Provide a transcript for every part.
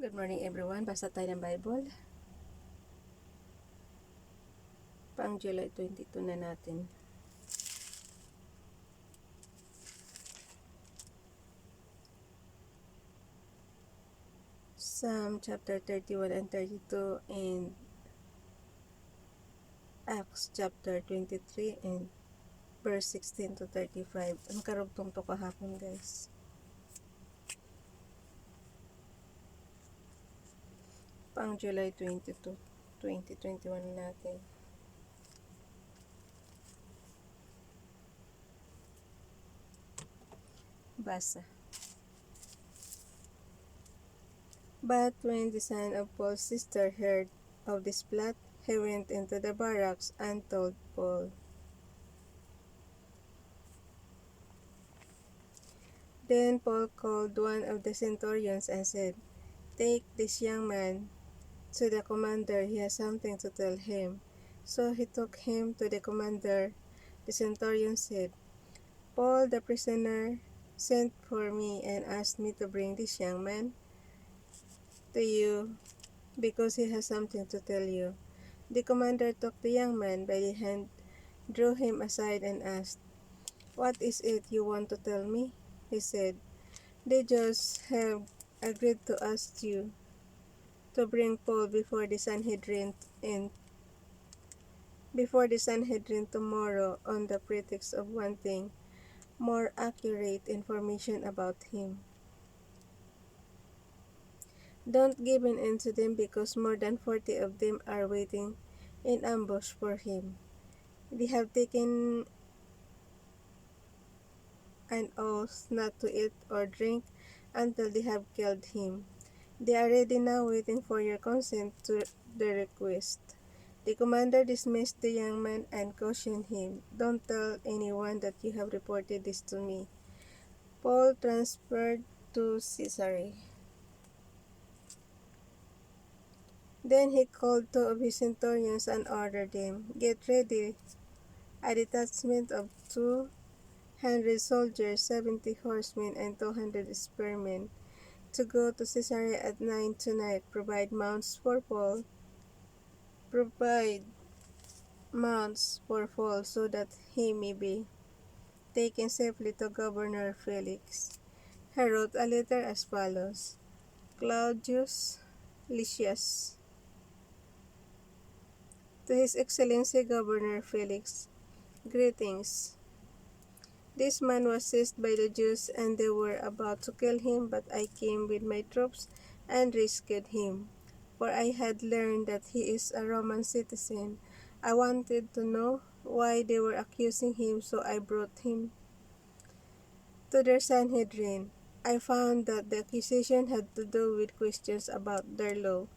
Good morning everyone. Basa tayo ng Bible. Pang July 22 na natin. Psalm chapter 31 and 32 and Acts chapter 23 and verse 16 to 35. Ang karugtong to kahapon, guys. Pang July 22, 2021 natin. Basa. But when the son of Paul's sister heard of this plot, he went into the barracks and told Paul. Then Paul called one of the centurions and said, "Take this young man to the commander, he has something to tell him." So he took him to the commander. The centurion said, "Paul the prisoner sent for me and asked me to bring this young man to you because he has something to tell you." The commander took the young man by the hand, drew him aside and asked, "What is it you want to tell me?" He said, "The Jews have agreed to ask you to bring Paul before the Sanhedrin tomorrow on the pretext of wanting more accurate information about him. Don't give in to them because more than 40 of them are waiting in ambush for him. They have taken an oath not to eat or drink until they have killed him. They are ready now waiting for your consent to the request." The commander dismissed the young man and cautioned him, "Don't tell anyone that you have reported this to me." Paul transferred to Caesarea. Then he called two of his centurions and ordered them, "Get ready a detachment of 200 soldiers, 70 horsemen, and 200 spearmen to go to Caesarea at 9 tonight. Provide mounts for Paul so that he may be taken safely to Governor Felix." He wrote a letter as follows: Claudius Lysias, to His Excellency Governor Felix, greetings. This man was seized by the Jews and they were about to kill him, but I came with my troops and rescued him, for I had learned that he is a Roman citizen. I wanted to know why they were accusing him, so I brought him to their Sanhedrin. I found that the accusation had to do with questions about their law,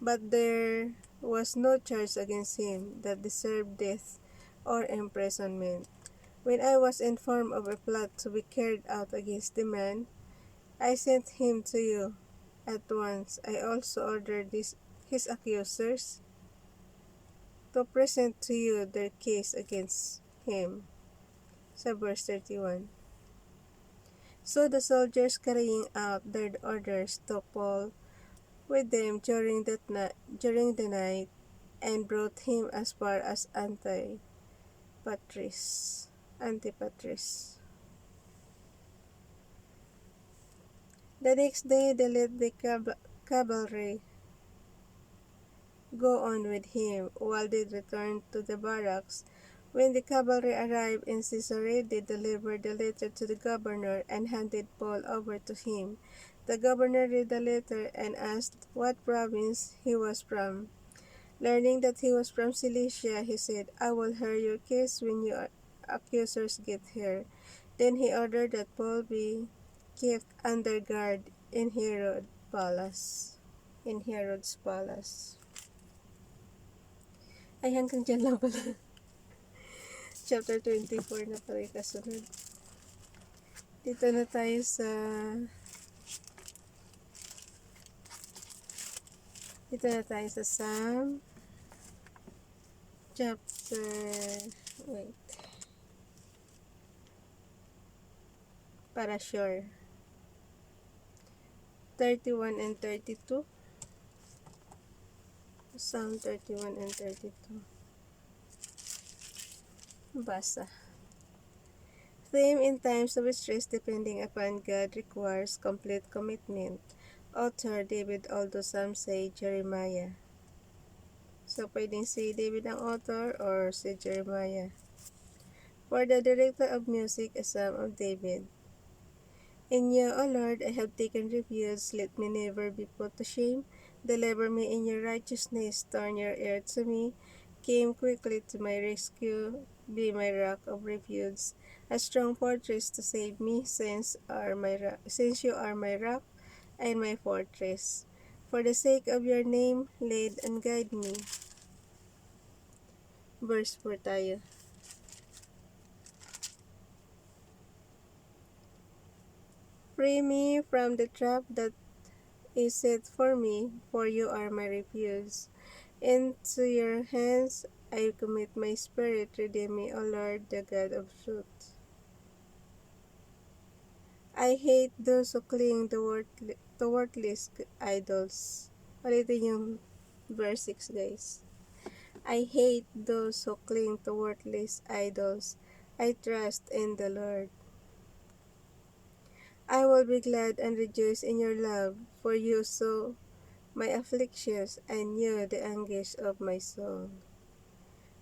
but there was no charge against him that deserved death or imprisonment. When I was informed of a plot to be carried out against the man, I sent him to you at once. I also ordered his accusers to present to you their case against him. Sa verse 31. So the soldiers, carrying out their orders, took Paul with them during the night and brought him as far as Antipatris. The next day they let the cavalry go on with him, while they returned to the barracks. When the cavalry arrived in Caesarea, they delivered the letter to the governor and handed Paul over to him. The governor read the letter and asked what province he was from. Learning that he was from Cilicia, he said, "I will hear your case when your accusers get here." Then he ordered that Paul be kept under guard in Herod's palace. Ay, hanggang dyan lang pala. Chapter 24 na pala yung kasunod. Dito na tayo sa Psalm chapter, para sure. 31 and 32. Psalm 31 and 32. Basa. Theme in times of stress depending upon God requires complete commitment. Author David Aldo, some say Jeremiah. So, pwedeng si David ang author or si Jeremiah. For the director of music, a psalm of David. In you, O Lord, I have taken refuge. Let me never be put to shame. Deliver me in your righteousness. Turn your ear to me. Came quickly to my rescue. Be my rock of refuge, a strong fortress to save me, since you are my rock and my fortress. For the sake of your name, lead and guide me. Verse 4 tayo. Free me from the trap that is set for me, for you are my refuge. Into your hands I commit my spirit. Redeem me, O Lord, the God of truth. I hate those who cling to worthless idols. Ulitin yung verse 6, guys. I hate those who cling to worthless idols. I trust in the Lord. I will be glad and rejoice in your love, for you saw my afflictions and knew the anguish of my soul.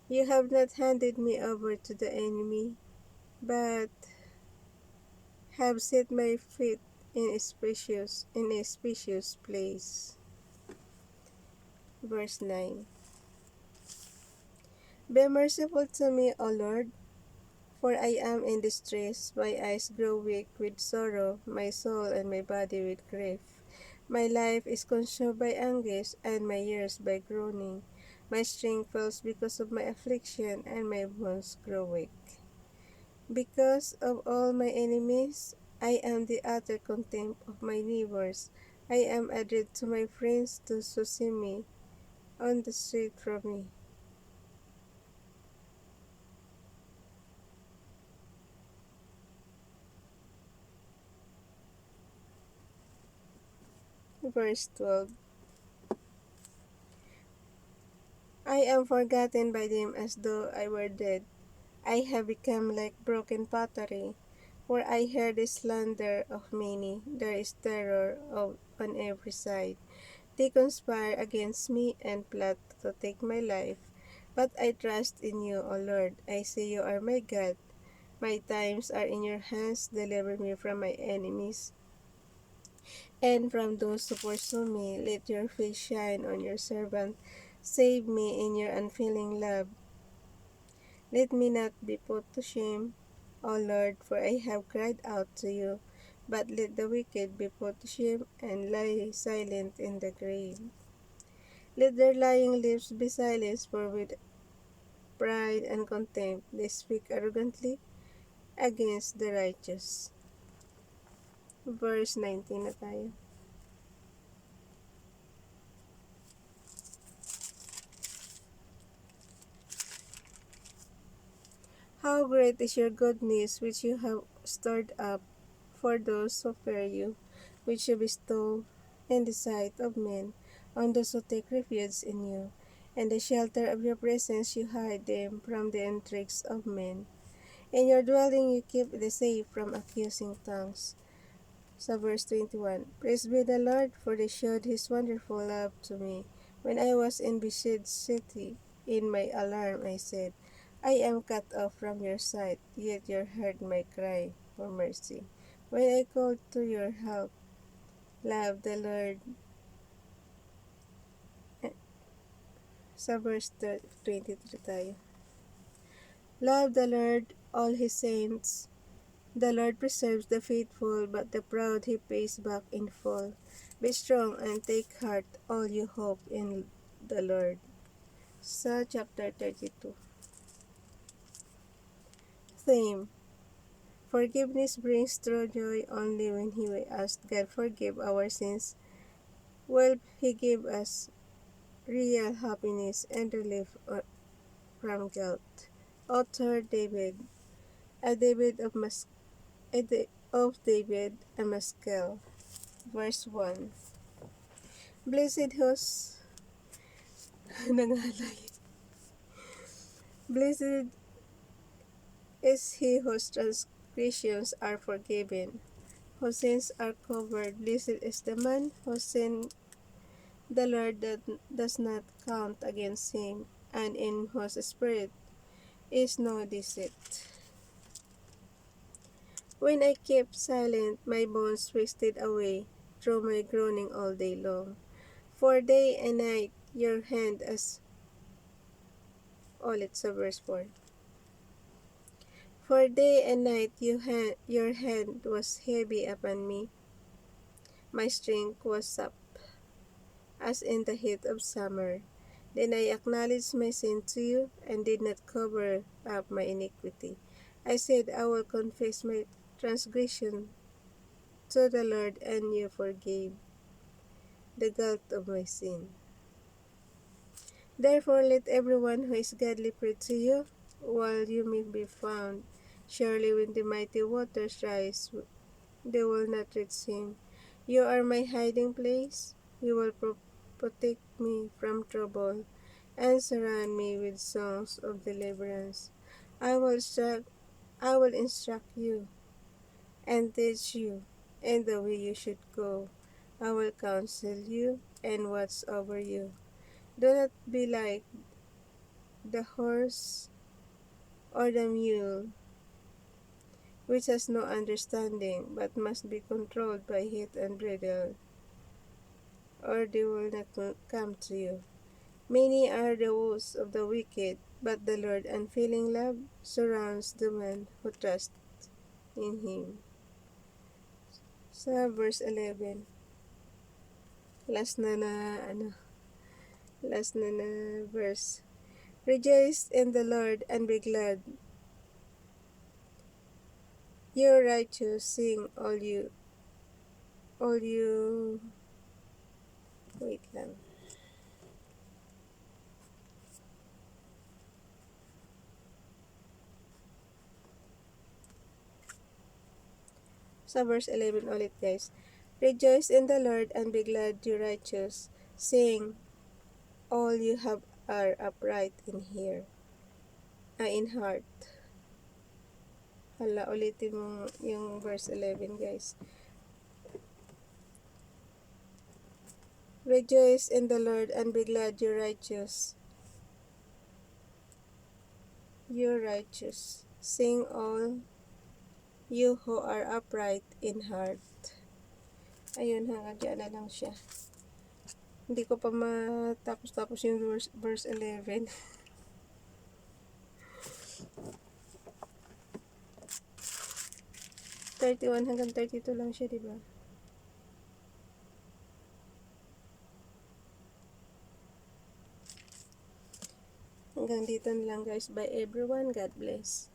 You have not handed me over to the enemy, but have set my feet in a spacious place. Verse 9. Be merciful to me, O Lord, for I am in distress. My eyes grow weak with sorrow, my soul and my body with grief. My life is consumed by anguish, and my years by groaning. My strength fails because of my affliction, and my bones grow weak. Because of all my enemies, I am the utter contempt of my neighbors. I am a dread to my friends to see me on the street from me. Verse 12. I am forgotten by them as though I were dead. I have become like broken pottery. For I hear the slander of many. There is terror on every side. They conspire against me and plot to take my life. But I trust in you, O Lord. I say you are my God. My times are in your hands. Deliver me from my enemies and from those who pursue me. Let your face shine on your servant. Save me in your unfailing love. Let me not be put to shame, O Lord, for I have cried out to you. But let the wicked be put to shame and lie silent in the grave. Let their lying lips be silenced, for with pride and contempt they speak arrogantly against the righteous. Verse 19 na tayo. How great is your goodness, which you have stored up for those who fear you, which you bestow in the sight of men, on those who take refuge in you. In the shelter of your presence you hide them from the intrigues of men. In your dwelling you keep the safe from accusing tongues. Sa verse 21, Praise be the Lord, for he showed his wonderful love to me. When I was in besieged city, in my alarm I said, I am cut off from your sight, yet you heard my cry for mercy. When I called to your help, love the Lord. Sa verse 23 tayo. Love the Lord, all his saints. The Lord preserves the faithful, but the proud he pays back in full. Be strong and take heart, all you hope in the Lord. Sa chapter 32. Theme. Forgiveness brings true joy only when we ask God forgive our sins. Will he give us real happiness and relief from guilt. Author David. A David of David, a Maskell. verse 1. Blessed whose nangalay. Blessed is he whose transgressions are forgiven, whose sins are covered. Blessed is the man whose sin the Lord does not count against him, and in whose spirit is no deceit. When I kept silent, my bones wasted away through my groaning all day long. For day and night your hand as it's a verse 4. For day and night your hand was heavy upon me. My strength was up as in the heat of summer. Then I acknowledged my sin to you and did not cover up my iniquity. I said, I will confess my transgression to the Lord, and you forgave the guilt of my sin. Therefore let everyone who is godly pray to you, while you may be found. Surely when the mighty waters rise, they will not reach him. You are my hiding place. You will protect me from trouble and surround me with songs of deliverance. I will instruct you and teach you in the way you should go. I will counsel you and watch over you. Do not be like the horse or the mule, which has no understanding, but must be controlled by heat and bridle, or they will not come to you. Many are the woes of the wicked, but the Lord unfailing love surrounds the man who trusts in him. Sa verse 11, last na verse. Rejoice in the Lord and be glad. You righteous, sing all you, wait lang. Sa verse 11 ulit guys. Rejoice in the Lord and be glad, you righteous. Sing, all you have are upright in in heart. Hala, ulitin mo yung verse 11 guys. Rejoice in the Lord and be glad, you righteous. You righteous. Sing all you who are upright in heart. Ayun, hanggang dyan na lang siya. Hindi ko pa matapos yung verse 11. 31 hanggang 32 lang siya, diba? Hanggang dito na lang guys. Bye everyone. God bless.